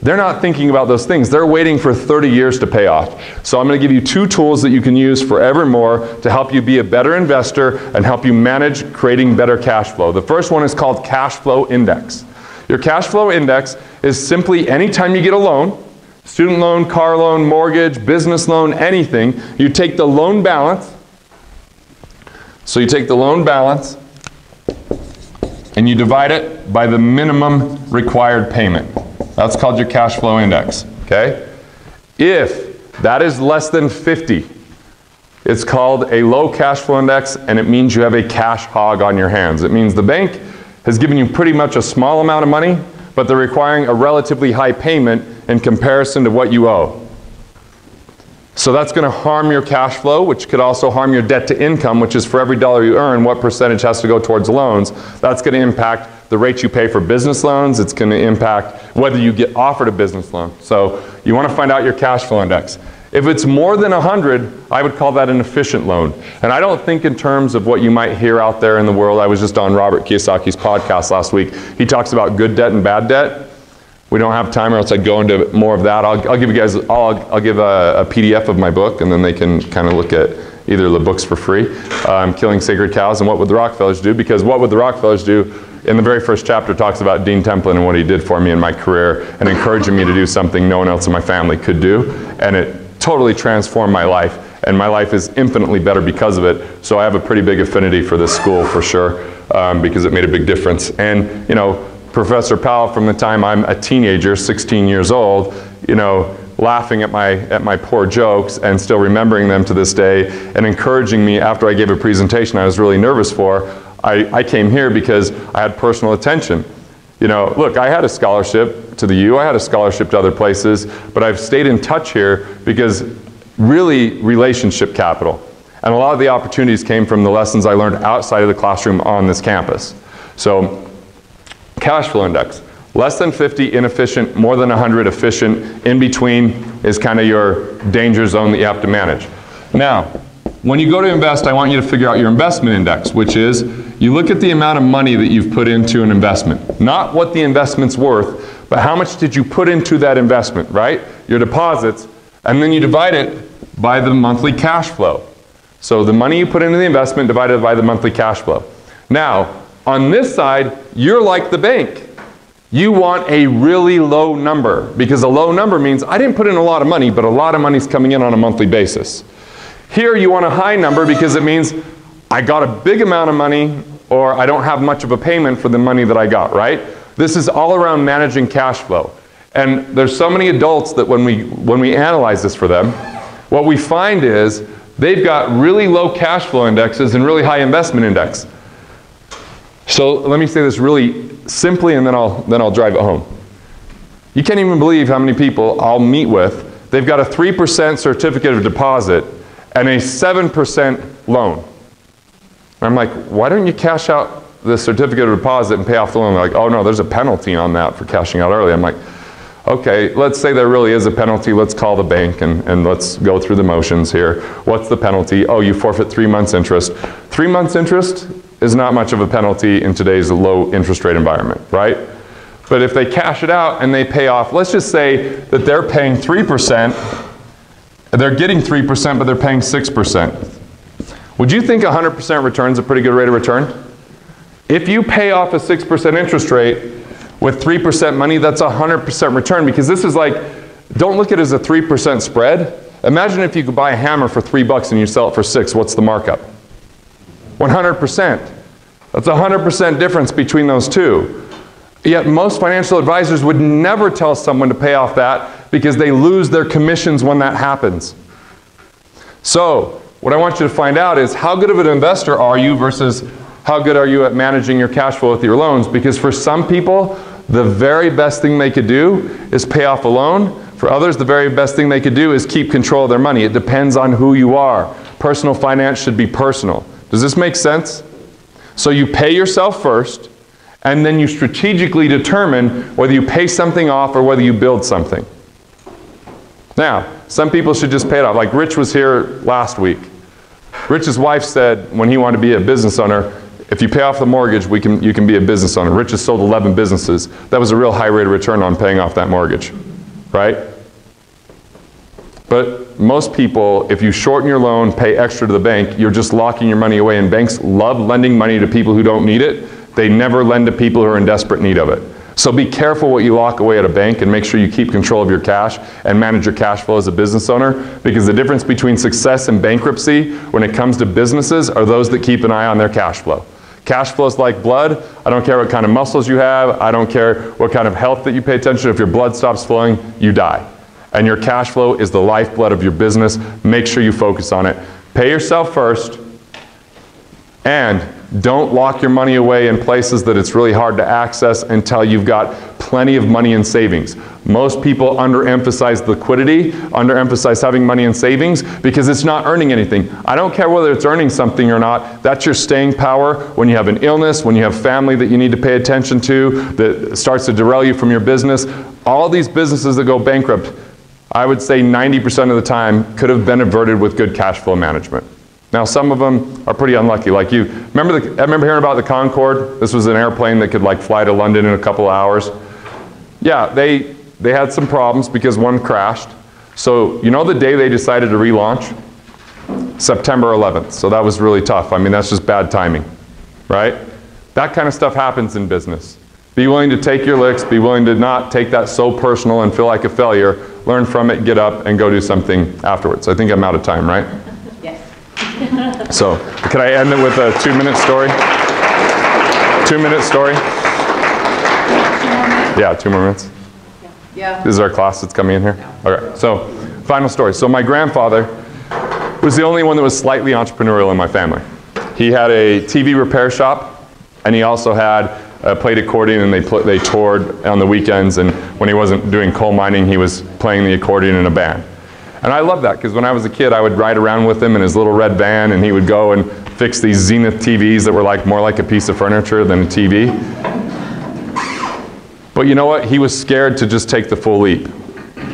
They're not thinking about those things. They're waiting for 30 years to pay off. So I'm going to give you 2 tools that you can use forevermore to help you be a better investor and help you manage creating better cash flow. The first one is called cash flow index. Your cash flow index is simply anytime you get a loan, student loan, car loan, mortgage, business loan, anything, you take the loan balance. So you take the loan balance and you divide it by the minimum required payment. That's called your cash flow index, okay? If that is less than 50, it's called a low cash flow index, and it means you have a cash hog on your hands. It means the bank has given you pretty much a small amount of money, but they're requiring a relatively high payment in comparison to what you owe. So that's going to harm your cash flow, which could also harm your debt to income, which is for every dollar you earn, what percentage has to go towards loans. That's going to impact the rate you pay for business loans. It's going to impact whether you get offered a business loan. So you want to find out your cash flow index. If it's more than 100, I would call that an efficient loan. And I don't think in terms of what you might hear out there in the world. I was just on Robert Kiyosaki's podcast last week. He talks about good debt and bad debt. We don't have time, or else I'd go into more of that. I'll give you guys, I'll give a PDF of my book, and then they can kind of look at either of the books for free. Killing Sacred Cows and What Would the Rockefellers Do? Because What Would the Rockefellers Do, in the very first chapter, talks about Dean Templin and what he did for me in my career and encouraging me to do something no one else in my family could do. And it totally transformed my life. And my life is infinitely better because of it. So I have a pretty big affinity for this school for sure, because it made a big difference. And, you know, Professor Powell, from the time I'm a teenager, 16 years old, you know, laughing at my poor jokes and still remembering them to this day, and encouraging me after I gave a presentation I was really nervous for. I came here because I had personal attention. You know, look, I had a scholarship to the U, I had a scholarship to other places, but I've stayed in touch here because really relationship capital. And a lot of the opportunities came from the lessons I learned outside of the classroom on this campus. So, cash flow index. Less than 50, inefficient. More than 100, efficient. In between is kind of your danger zone that you have to manage. Now, when you go to invest, I want you to figure out your investment index, which is you look at the amount of money that you've put into an investment. Not what the investment's worth, but how much did you put into that investment, right? Your deposits, and then you divide it by the monthly cash flow. So the money you put into the investment divided by the monthly cash flow. Now, on this side, you're like the bank. You want a really low number, because a low number means I didn't put in a lot of money, but a lot of money's coming in on a monthly basis. Here you want a high number because it means I got a big amount of money, or I don't have much of a payment for the money that I got, right? This is all around managing cash flow. And there's so many adults that when we analyze this for them, what we find is they've got really low cash flow indexes and really high investment index. So let me say this really simply, and then I'll drive it home. You can't even believe how many people I'll meet with. They've got a 3% certificate of deposit and a 7% loan. And I'm like, why don't you cash out the certificate of deposit and pay off the loan? They're like, oh no, there's a penalty on that for cashing out early. I'm like, okay, let's say there really is a penalty. Let's call the bank and let's go through the motions here. What's the penalty? Oh, you forfeit 3 months interest. 3 months interest is not much of a penalty in today's low interest rate environment, right? But if they cash it out and they pay off, let's just say that they're paying 3%, they're getting 3%, but they're paying 6%. Would you think 100% return is a pretty good rate of return? If you pay off a 6% interest rate with 3% money, that's 100% return, because this is like, don't look at it as a 3% spread. Imagine if you could buy a hammer for $3 and you sell it for $6, what's the markup? 100%. That's 100% difference between those two. Yet most financial advisors would never tell someone to pay off that because they lose their commissions when that happens. So, what I want you to find out is how good of an investor are you versus how good are you at managing your cash flow with your loans, because for some people, the very best thing they could do is pay off a loan. For others, the very best thing they could do is keep control of their money. It depends on who you are. Personal finance should be personal. Does this make sense? So you pay yourself first, and then you strategically determine whether you pay something off or whether you build something. Now, some people should just pay it off. Like Rich was here last week. Rich's wife said when he wanted to be a business owner, if you pay off the mortgage, you can be a business owner. Rich has sold 11 businesses. That was a real high rate of return on paying off that mortgage. right? But most people, if you shorten your loan, pay extra to the bank, you're just locking your money away. And banks love lending money to people who don't need it. They never lend to people who are in desperate need of it. So be careful what you lock away at a bank, and make sure you keep control of your cash and manage your cash flow as a business owner, because the difference between success and bankruptcy when it comes to businesses are those that keep an eye on their cash flow. Cash flow is like blood. I don't care what kind of muscles you have. I don't care what kind of health that you pay attention to. If your blood stops flowing, you die. And your cash flow is the lifeblood of your business. Make sure you focus on it. Pay yourself first, and don't lock your money away in places that it's really hard to access until you've got plenty of money in savings. Most people underemphasize liquidity, underemphasize having money in savings, because it's not earning anything. I don't care whether it's earning something or not. That's your staying power when you have an illness, when you have family that you need to pay attention to, that starts to derail you from your business. All these businesses that go bankrupt, I would say 90% of the time could have been averted with good cash flow management. Now, some of them are pretty unlucky, like you. I remember hearing about the Concorde. This was an airplane that could like fly to London in a couple of hours. Yeah, they had some problems because one crashed. So you know the day they decided to relaunch? September 11th. So that was really tough. I mean, that's just bad timing, right? That kind of stuff happens in business. Be willing to take your licks. Be willing to not take that so personal and feel like a failure. Learn from it, get up, and go do something afterwards. I think I'm out of time, right? Yes. So, could I end it with a 2-minute story? 2-minute story? Yeah, 2 more minutes. Yeah. This is our class that's coming in here? Okay, so final story. So my grandfather was the only one that was slightly entrepreneurial in my family. He had a TV repair shop, and he also had played accordion, and they toured on the weekends, and when he wasn't doing coal mining, he was playing the accordion in a band. And I loved that, because when I was a kid, I would ride around with him in his little red van, and he would go and fix these Zenith TVs that were like more like a piece of furniture than a TV. But you know what? He was scared to just take the full leap.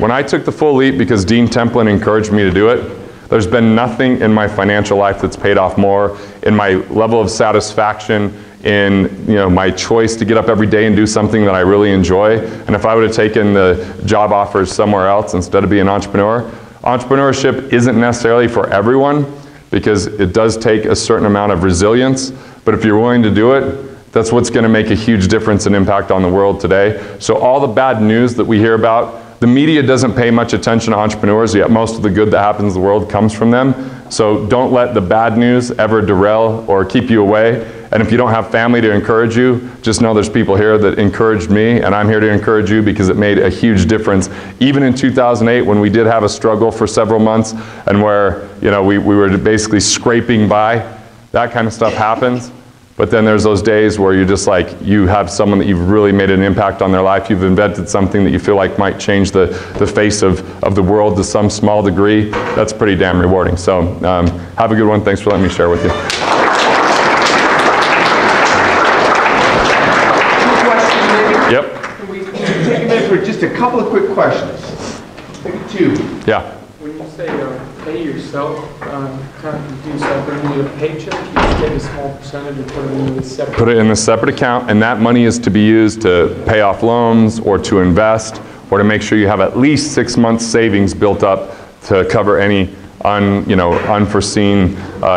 When I took the full leap, because Dean Templin encouraged me to do it, there's been nothing in my financial life that's paid off more, in my level of satisfaction, in my choice to get up every day and do something that I really enjoy. And if I would have taken the job offers somewhere else instead of being an entrepreneur, entrepreneurship isn't necessarily for everyone, because it does take a certain amount of resilience. But if you're willing to do it, that's what's going to make a huge difference and impact on the world today. So all the bad news that we hear about, the media doesn't pay much attention to entrepreneurs, yet most of the good that happens in the world comes from them. So don't let the bad news ever derail or keep you away. And if you don't have family to encourage you, just know there's people here that encouraged me, and I'm here to encourage you, because it made a huge difference. Even in 2008, when we did have a struggle for several months, and where we were basically scraping by, that kind of stuff happens. But then there's those days where you're just like, you have someone that you've really made an impact on their life. You've invented something that you feel like might change the face of the world to some small degree. That's pretty damn rewarding. So have a good one. Thanks for letting me share with you. Yep. Can we take a minute for just a couple of quick questions? Maybe 2. Yeah. When you say pay yourself, kind of do something with a paycheck, you just take a small percentage and put it in a separate. Put it in a separate account, and that money is to be used to pay off loans, or to invest, or to make sure you have at least 6 months savings built up to cover any unforeseen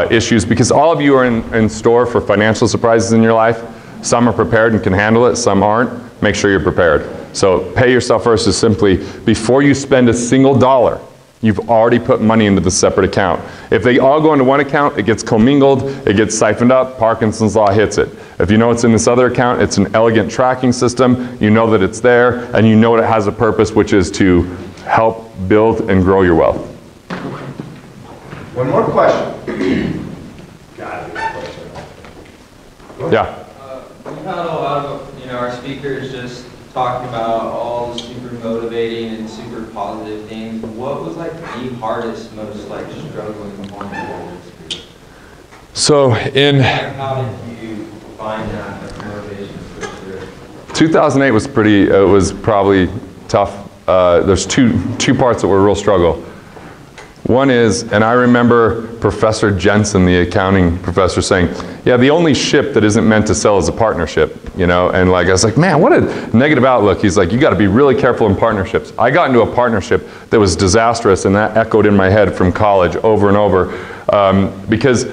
issues. Because all of you are in store for financial surprises in your life. Some are prepared and can handle it, some aren't. Make sure you're prepared. So pay yourself first is simply, before you spend a single dollar, you've already put money into the separate account. If they all go into one account, it gets commingled, it gets siphoned up, Parkinson's law hits it. If you know it's in this other account, it's an elegant tracking system, you know that it's there, and you know it has a purpose, which is to help build and grow your wealth. One more question. Yeah. We've had a lot of our speakers just talking about all the super motivating and super positive things. What was like the hardest, most like struggling point of this? So how did you find that motivation for sure? 2008 was was probably tough. There's two parts that were a real struggle. One is, and I remember Professor Jensen, the accounting professor, saying, yeah, the only ship that isn't meant to sail is a partnership, you know, and like, I was like, man, what a negative outlook. He's like, you got to be really careful in partnerships. I got into a partnership that was disastrous, and that echoed in my head from college over and over, because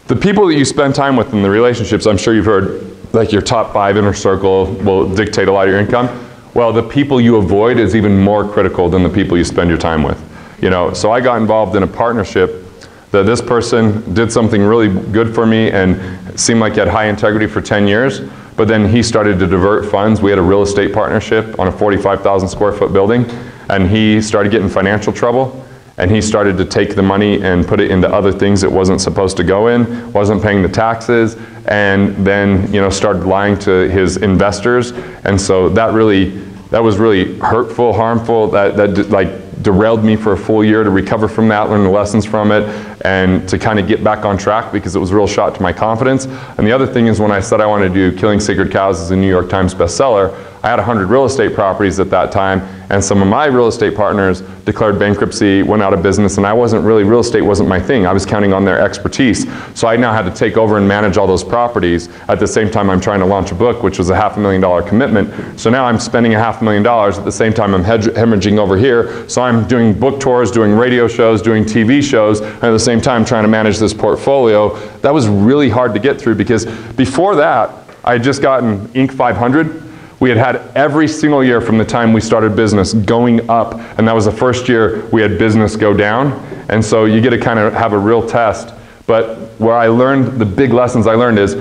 the people that you spend time with in the relationships, I'm sure you've heard, like your top 5 inner circle will dictate a lot of your income. Well, the people you avoid is even more critical than the people you spend your time with. You know, so I got involved in a partnership that this person did something really good for me and seemed like he had high integrity for 10 years, but then he started to divert funds. We had a real estate partnership on a 45,000 square foot building, and he started getting financial trouble, and he started to take the money and put it into other things it wasn't supposed to go in, wasn't paying the taxes, and then, you know, started lying to his investors. And so that was really hurtful, harmful, that like derailed me for a full year to recover from that, learn the lessons from it, and to kind of get back on track, because it was a real shot to my confidence. And the other thing is, when I said I wanted to do Killing Sacred Cows as a New York Times bestseller, I had 100 real estate properties at that time, and some of my real estate partners declared bankruptcy, went out of business, and real estate wasn't my thing. I was counting on their expertise. So I now had to take over and manage all those properties. At the same time, I'm trying to launch a book, which was a $500,000 commitment. So now I'm spending $500,000. At the same time, I'm hemorrhaging over here. So I'm doing book tours, doing radio shows, doing TV shows, and at the same time trying to manage this portfolio. That was really hard to get through, because before that, I had just gotten Inc. 500. We had every single year from the time we started business going up, and that was the first year we had business go down. And so you get to kind of have a real test. But where I learned, the big lessons I learned is,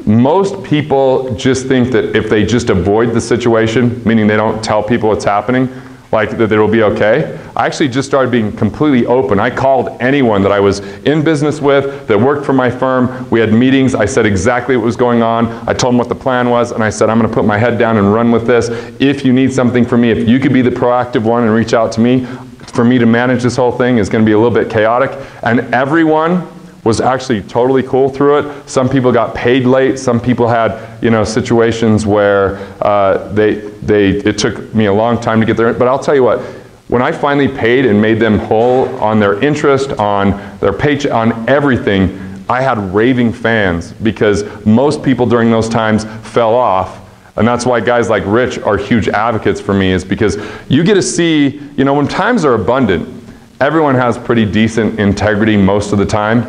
most people just think that if they just avoid the situation, meaning they don't tell people what's happening, like that it'll be okay. I actually just started being completely open. I called anyone that I was in business with, that worked for my firm. We had meetings. I said exactly what was going on. I told them what the plan was, and I said, I'm going to put my head down and run with this. If you need something from me, if you could be the proactive one and reach out to me, for me to manage this whole thing is going to be a little bit chaotic. And everyone was actually totally cool through it. Some people got paid late. Some people had, you know, situations where it took me a long time to get there. But I'll tell you what, when I finally paid and made them whole on their interest, on their paycheck, on everything, I had raving fans, because most people during those times fell off. And that's why guys like Rich are huge advocates for me, is because you get to see, you know, when times are abundant, everyone has pretty decent integrity most of the time.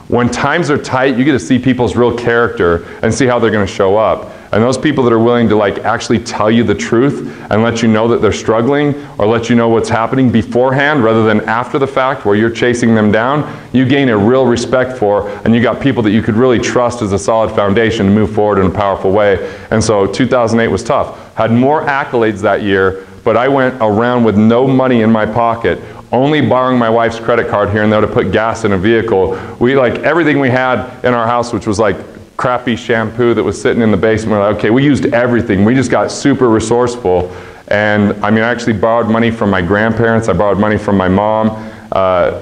When times are tight, you get to see people's real character and see how they're going to show up. And those people that are willing to like actually tell you the truth and let you know that they're struggling, or let you know what's happening beforehand rather than after the fact where you're chasing them down, you gain a real respect for, and you got people that you could really trust as a solid foundation to move forward in a powerful way. And so 2008 was tough. Had more accolades that year, but I went around with no money in my pocket, only borrowing my wife's credit card here and there to put gas in a vehicle. We, like, everything we had in our house, which was like crappy shampoo that was sitting in the basement, we're like, okay, we used everything. We just got super resourceful. And I mean, I actually borrowed money from my grandparents. I borrowed money from my mom.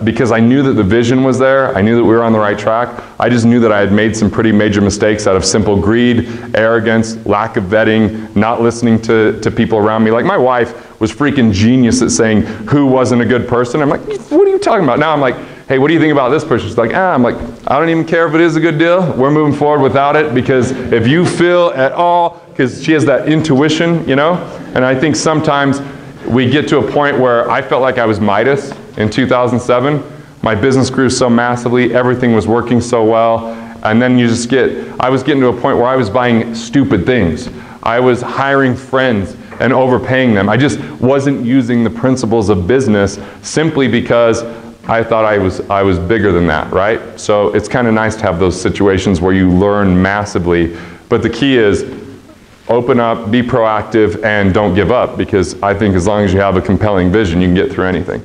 Because I knew that the vision was there. I knew that we were on the right track. I just knew that I had made some pretty major mistakes out of simple greed, arrogance, lack of vetting, not listening to people around me. Like, my wife was freaking genius at saying who wasn't a good person. I'm like, what are you talking about? Now I'm like, hey, what do you think about this person? She's like, I'm like, I don't even care if it is a good deal. We're moving forward without it, because if you feel at all, because she has that intuition, you know? And I think sometimes we get to a point where I felt like I was Midas in 2007. My business grew so massively, everything was working so well, and then I was getting to a point where I was buying stupid things. I was hiring friends and overpaying them. I just wasn't using the principles of business simply because I thought I was bigger than that, right? So it's kind of nice to have those situations where you learn massively, but the key is open up, be proactive, and don't give up, because I think as long as you have a compelling vision, you can get through anything.